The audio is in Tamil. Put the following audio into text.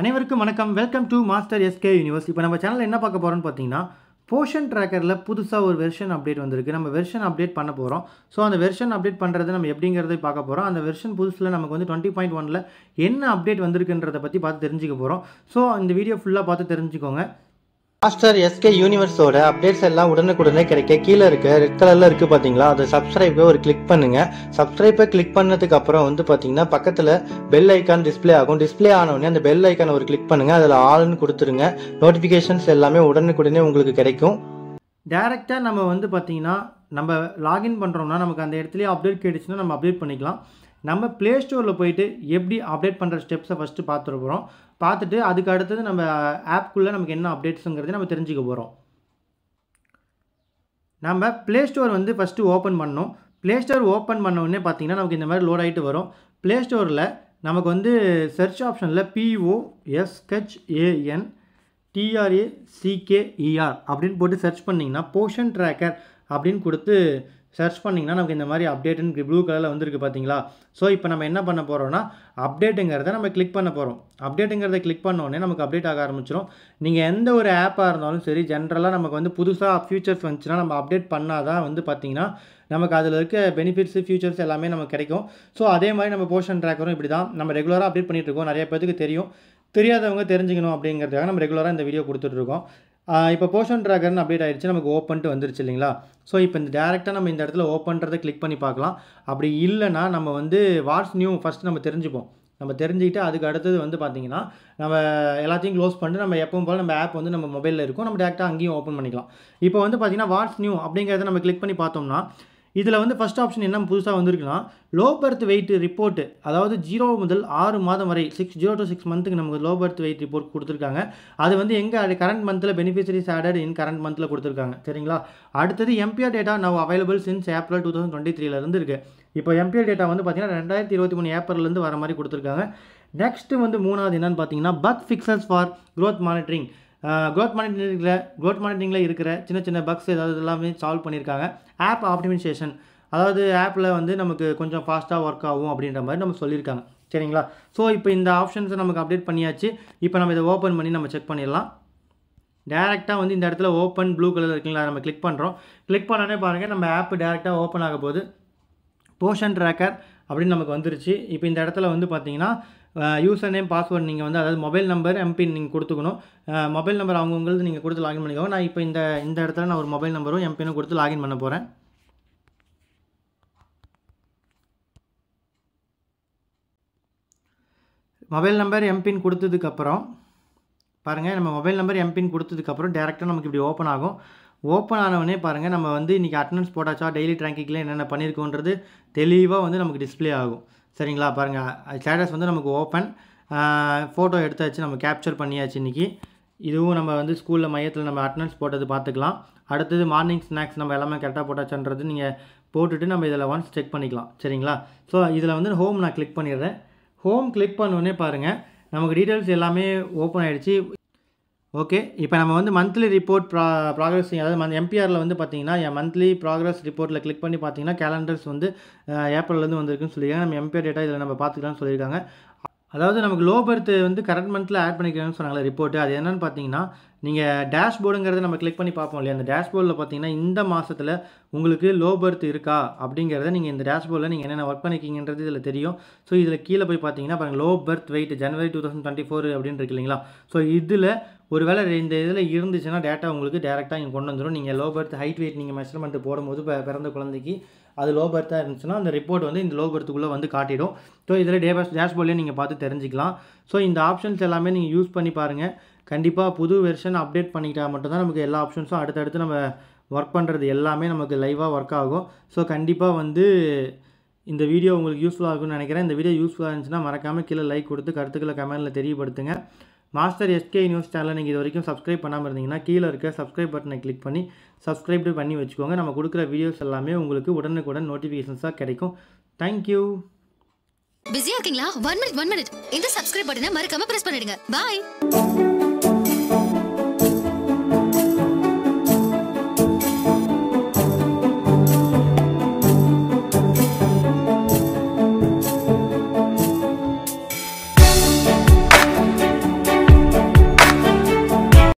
அனைவருக்கும் வணக்கம். Welcome to master SK universe. இப்போ நம்ம சேனலில் என்ன பார்க்க போகிறோம்னு பார்த்தீங்கன்னா, போர்ஷன் ட்ராக்கரில் புதுசாக ஒரு வெர்ஷன் அப்டேட் வந்திருக்கு. நம்ம வெர்ஷன் அப்டேட் பண்ண போகிறோம். ஸோ அந்த வெர்ஷன் அப்டேட் பண்ணுறது நம்ம எப்படிங்கிறத பார்க்க போகிறோம். அந்த வெர்ஷன் புதுசில் நமக்கு வந்து 20.1ல் என்ன அப்டேட் வந்திருக்குன்றதை பற்றி பார்த்து தெரிஞ்சுக்க போகிறோம். ஸோ இந்த வீடியோ ஃபுல்லாக பார்த்து தெரிஞ்சுக்கோங்க. மாஸ்டர் எஸ்கே யூனிவர்ஸோட அப்டேட்ஸ் எல்லாம் உடனுக்குடனே கிடைக்க கீழே இருக்க ரெட் கலர்ல இருக்கு பாத்தீங்களா, அதை சப்ஸ்கிரைபை ஒரு கிளிக் பண்ணுங்க. சப்ஸ்கிரைபை கிளிக் பண்ணதுக்கு அப்புறம் வந்து பாத்தீங்கன்னா பக்கத்துல பெல் ஐக்கான் டிஸ்பிளே ஆகும். டிஸ்பிளே ஆனவுடனே அந்த பெல் ஐக்கானை ஒரு கிளிக் பண்ணுங்க. அதுல ஆல்னு கொடுத்துருங்க. நோட்டிபிகேஷன்ஸ் எல்லாமே உடனுக்குடனே உங்களுக்கு கிடைக்கும். டேரெக்டாக நம்ம வந்து பார்த்திங்கன்னா நம்ம லாகின் பண்ணுறோம்னா நமக்கு அந்த இடத்துலேயே அப்டேட் கிடைச்சுன்னா நம்ம அப்டேட் பண்ணிக்கலாம். நம்ம ப்ளே ஸ்டோரில் போயிட்டு எப்படி அப்டேட் பண்ணுற ஸ்டெப்ஸை ஃபஸ்ட்டு பார்த்துட்டு போகிறோம். பார்த்துட்டு அதுக்கு அடுத்தது நம்ம ஆப்குள்ளே நமக்கு என்ன அப்டேட்ஸுங்கிறத நம்ம தெரிஞ்சுக்க போகிறோம். நம்ம ப்ளே ஸ்டோர் வந்து ஃபஸ்ட்டு ஓப்பன் பண்ணணும். ப்ளே ஸ்டோர் ஓப்பன் பண்ண உடனே பார்த்திங்கன்னா நமக்கு இந்த மாதிரி லோட் ஆகிட்டு வரும். ப்ளே ஸ்டோரில் நமக்கு வந்து சர்ச் ஆப்ஷனில் POSHANTRACKER அப்படின்னு போட்டு சர்ச் பண்ணிங்கன்னா போர்ஷன் ட்ராக்கர் அப்படின்னு கொடுத்து சர்ச் பண்ணிங்கன்னா நமக்கு இந்த மாதிரி அப்டேட்டுன்னு ப்ளூ கலரில் வந்துருக்கு பார்த்தீங்களா. ஸோ இப்போ நம்ம என்ன பண்ண போகிறோம்னா அப்டேட்டுங்கிறத நம்ம கிளிக் பண்ண போகிறோம். அப்டேட்டுங்கிறத கிளிக் பண்ணோடனே நமக்கு அப்டேட் ஆக ஆரம்பிச்சிடும். நீங்கள் எந்த ஒரு ஆப்பாக இருந்தாலும் சரி, ஜென்ரலாக நமக்கு வந்து புதுசாக ஃபியூச்சர்ஸ் வந்துச்சுன்னா நம்ம அப்டேட் பண்ணால் தான் வந்து பார்த்திங்கன்னா நமக்கு அதில் இருக்க பெனிஃபிட்ஸு ஃபியூச்சர்ஸ் எல்லாமே நமக்கு கிடைக்கும். ஸோ அதே மாதிரி நம்ம போர்ஷன் ட்ராக்கரும் இப்படி தான் நம்ம ரெகுலராக அப்டேட் பண்ணிகிட்ருக்கோம். நிறைய பேருக்கு தெரியும், தெரியாதவங்க தெரிஞ்சுக்கணும் அப்படிங்கிறதுக்காக நம்ம ரெகுலராக இந்த வீடியோ கொடுத்துட்ருக்கோம். இப்போ போர்ஷன் ட்ராக்கர்னு அப்டேட் ஆகிடுச்சு, நமக்கு ஓப்பன்ட்டு வந்துருச்சு இல்லைங்களா. ஸோ இப்போ இந்த டேரெக்டாக நம்ம இந்த இடத்துல ஓப்பன்றதை கிளிக் பண்ணி பார்க்கலாம். அப்படி இல்லைனா நம்ம வந்து வாட்ஸ் நியூ ஃபஸ்ட்டு நம்ம தெரிஞ்சுப்போம். நம்ம தெரிஞ்சுக்கிட்டு அதுக்கு அடுத்தது வந்து பார்த்திங்கன்னா நம்ம எல்லாத்தையும் க்ளோஸ் பண்ணிட்டு நம்ம எப்பவும் போல் நம்ம ஆப் வந்து நம்ம மொபைலில் இருக்கும், நம்ம டேரெக்டாக அங்கேயும் ஓப்பன் பண்ணிக்கலாம். இப்போ வந்து பார்த்திங்கன்னா வாட்ஸ் நியூ அப்படிங்கிறத நம்ம கிளிக் பண்ணி பார்த்தோம்னா இதில் வந்து ஃபஸ்ட் ஆப்ஷன் என்ன புதுசாக வந்திருக்குன்னா லோ பர்த் வெயிட் ரிப்போர்ட்டு, அதாவது 0 முதல் 6 மாதம் வரை 0 to 6 மந்த்துக்கு நமக்கு லோ பர்த் வெயிட் ரிப்போர்ட் கொடுத்துருக்காங்க. அது வந்து எங்கே அது கரண்ட் மந்தில் பெனிஃபிஷரிஸ் ஆடட் இன் கரண்ட் மந்தில் கொடுத்துருக்காங்க சரிங்களா. அடுத்தது MBR data now available since April 2023 இருக்குது. இப்போ எம்பிஆர் டேட்டா வந்து பார்த்திங்கன்னா 2023 ஏப்ரல்லேருந்து வர மாதிரி கொடுத்துருக்காங்க. நெக்ஸ்ட்டு வந்து மூணாவது என்னென்னு பார்த்தீங்கன்னா bug fixtures for growth monitoring. Growth மானிட்டரிங்கில் இருக்கிற சின்ன சின்ன பக்ஸ் ஏதாவது எல்லாமே சால்வ் பண்ணியிருக்காங்க. ஆப் ஆப்டிமைசேஷன், அதாவது ஆப்பில் வந்து நமக்கு கொஞ்சம் ஃபாஸ்ட்டாக ஒர்க் ஆகும் அப்படின்ற மாதிரி நம்ம சொல்லியிருக்காங்க சரிங்களா. ஸோ இப்போ இந்த ஆப்ஷன்ஸை நமக்கு அப்டேட் பண்ணியாச்சு. இப்போ நம்ம இதை ஓப்பன் பண்ணி நம்ம செக் பண்ணிடலாம். டேரெக்டாக வந்து இந்த இடத்துல ஓப்பன் ப்ளூ கலர் இருக்குங்களா, நம்ம கிளிக் பண்ணுறோம். கிளிக் பண்ணோன்னே பாருங்கள் நம்ம ஆப் டேரெக்டாக ஓப்பன் ஆக போகுது. போர்ஷன் ட்ராக்கர் அப்படின்னு நமக்கு வந்துருச்சு. இப்போ இந்த இடத்துல வந்து பார்த்தீங்கன்னா யூசர் நேம் பாஸ்வேர்டு நீங்கள் வந்து அதாவது மொபைல் நம்பர் எம்பின் நீங்கள் கொடுத்துக்கணும். மொபைல் நம்பர் அவங்கவுங்களுக்கு நீங்கள் கொடுத்து லாகின் பண்ணிக்கோங்க. நான் இப்போ இந்த இடத்துல நான் ஒரு மொபைல் நம்பரும் எம்பினும் கொடுத்து லாகின் பண்ண போகிறேன். மொபைல் நம்பர் எம்பின் கொடுத்ததுக்கப்புறம் பாருங்கள், நம்ம மொபைல் நம்பர் எம்பின் கொடுத்ததுக்கப்புறம் டேரெக்டாக நமக்கு இப்படி ஓப்பன் ஆகும். ஓப்பன் ஆனவொடனே பாருங்கள் நம்ம வந்து இன்றைக்கி அட்டண்டன்ஸ் போட்டாச்சா, டெய்லி ட்ராக்கிங்கில் என்னென்ன பண்ணியிருக்கோன்றது தெளிவாக வந்து நமக்கு டிஸ்பிளே ஆகும் சரிங்களா. பாருங்கள் ஸ்டேட்டஸ் வந்து நமக்கு ஓப்பன், ஃபோட்டோ எடுத்தாச்சு, நம்ம கேப்சர் பண்ணியாச்சு இன்றைக்கி. இதுவும் நம்ம வந்து ஸ்கூலில் மையத்தில் நம்ம அட்டண்டன்ஸ் போட்டது பார்த்துக்கலாம். அடுத்தது மார்னிங் ஸ்நாக்ஸ் நம்ம எல்லாமே கரெக்டாக போட்டாச்சுன்றது நீங்கள் போட்டுட்டு நம்ம இதில் ஒன்ஸ் செக் பண்ணிக்கலாம் சரிங்களா. ஸோ இதில் வந்து ஹோம் நான் கிளிக் பண்ணிடுறேன். ஹோம் கிளிக் பண்ணோடனே பாருங்கள் நமக்கு டீட்டெயில்ஸ் எல்லாமே ஓப்பன் ஆகிடுச்சு. ஓகே, இப்போ நம்ம வந்து மந்த்லி ரிப்போர்ட் ப்ராக்ரஸ், அதாவது எம்பிஆரில் வந்து பார்த்திங்கன்னா என் மந்த்லி ப்ராக்ரஸ் ரிப்போர்ட்டில் கிளிக் பண்ணி பார்த்தீங்கன்னா கேலண்டர்ஸ் வந்து ஏப்ரல்லேருந்து வந்திருக்குன்னு சொல்லியிருக்காங்க. நம்ம எம்பிஆர் டேட்டா இதில் நம்ம பார்த்துக்கலாம்னு சொல்லியிருக்காங்க. அதாவது நமக்கு லோ பர்த் வந்து கரண்ட் மந்தில் ஆட் பண்ணிக்கிறேன்னு சொன்னாங்களே ரிப்போர்ட்டு, அது என்னென்னு பார்த்தீங்கன்னா நீங்கள் டேஷ்போர்டுங்கிறத நம்ம கிளிக் பண்ணி பார்ப்போம் இல்லையா. அந்த டேஷ்போர்டில் பார்த்தீங்கன்னா இந்த மாதத்தில் உங்களுக்கு லோ பர்த் இருக்கா அப்படிங்கிறத நீங்கள் இந்த டேஷ்போர்டில் நீங்கள் என்னென்ன ஒர்க் பண்ணிக்கிங்கன்றது இதில் தெரியும். ஸோ இதில் கீழே போய் பார்த்தீங்கன்னா பாருங்கள் லோ பர்த் வெயிட் ஜனவரி 2024 அப்படின்னு இருக்கு இல்லைங்களா. ஸோ இதில் ஒரு வேளை இந்த இதில் இருந்துச்சுன்னா டேட்டா உங்களுக்கு டேரெக்டாக இங்கே கொண்டு வந்துடும். நீங்கள் லோ பர்த் ஹைட் வெயிட் நீங்கள் மெஷர்மெண்ட் போடும்போது பிறந்த குழந்தைக்கு அது லோ பர்த்தாக இருந்துச்சுன்னா அந்த ரிப்போர்ட் வந்து இந்த லோ பர்த்துக்குள்ளே வந்து காட்டிடும். ஸோ இதில் டேஷ்போர்ட்லேயே நீங்கள் பார்த்து தெரிஞ்சிக்கலாம். ஸோ இந்த ஆப்ஷன்ஸ் எல்லாமே நீங்கள் யூஸ் பண்ணி பாருங்கள். கண்டிப்பாக புது வெர்ஷன் அப்டேட் பண்ணிக்கிட்டால் மட்டும்தான் நமக்கு எல்லா ஆப்ஷன்ஸும் அடுத்தடுத்து நம்ம ஒர்க் பண்ணுறது எல்லாமே நமக்கு லைவாக ஒர்க் ஆகும். ஸோ கண்டிப்பாக வந்து இந்த வீடியோ உங்களுக்கு யூஸ்ஃபுல்லாக இருக்கும்னு நினைக்கிறேன். இந்த வீடியோ யூஸ்ஃபுல்லாக இருந்துச்சுன்னா மறக்காமல் கீழே லைக் கொடுத்து கருத்துக்களை கமெண்ட்டில் தெரியப்படுத்துங்க. மாஸ்டர் எஸ்கே நியூஸ் சேனலை நீங்கள் இது வரைக்கும் சப்ஸ்கிரைப் பண்ணாமல் இருந்தீங்கன்னா கீழே இருக்க சப்ஸ்கிரைப் பட்டனை கிளிக் பண்ணி சப்ஸ்கிரைப் பண்ணி வச்சுக்கோங்க. நம்ம கொடுக்குற வீடியோஸ் எல்லாமே உங்களுக்கு உடனுக்குடன் நோட்டிஃபிகேஷன்ஸாக கிடைக்கும். தேங்க்யூ. பிஸியா இருக்கீங்களா? 1 மினிட் இந்த சப்ஸ்கிரைப் பட்டனை மறக்காம பிரஸ் பண்ணிடுங்க. பாய்.